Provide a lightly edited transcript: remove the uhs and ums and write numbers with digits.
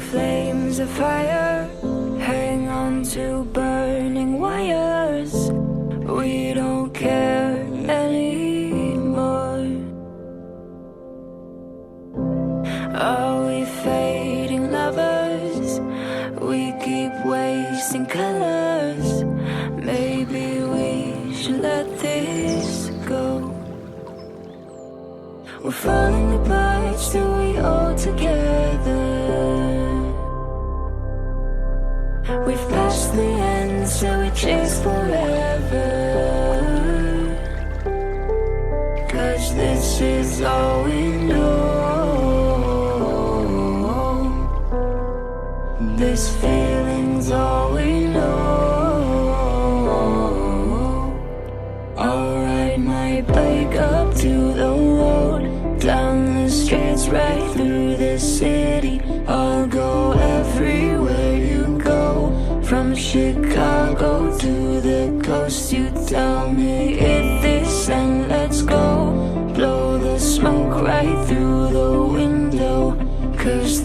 flames of fire, hang on to burning wires. We don't care anymore. Are we fading lovers? We keep wasting colors. Maybe we should let this go. We're falling apart, still we all together. We've passed the end, so we chase forever. 'Cause this is all we know. This feeling's all we know. I'll ride my bike up to the road, down the streets, right through the city. I'll go everywhere you go, from Chicago to the coast. You tell me hit this and let's go. Blow the smoke right through the window, 'cause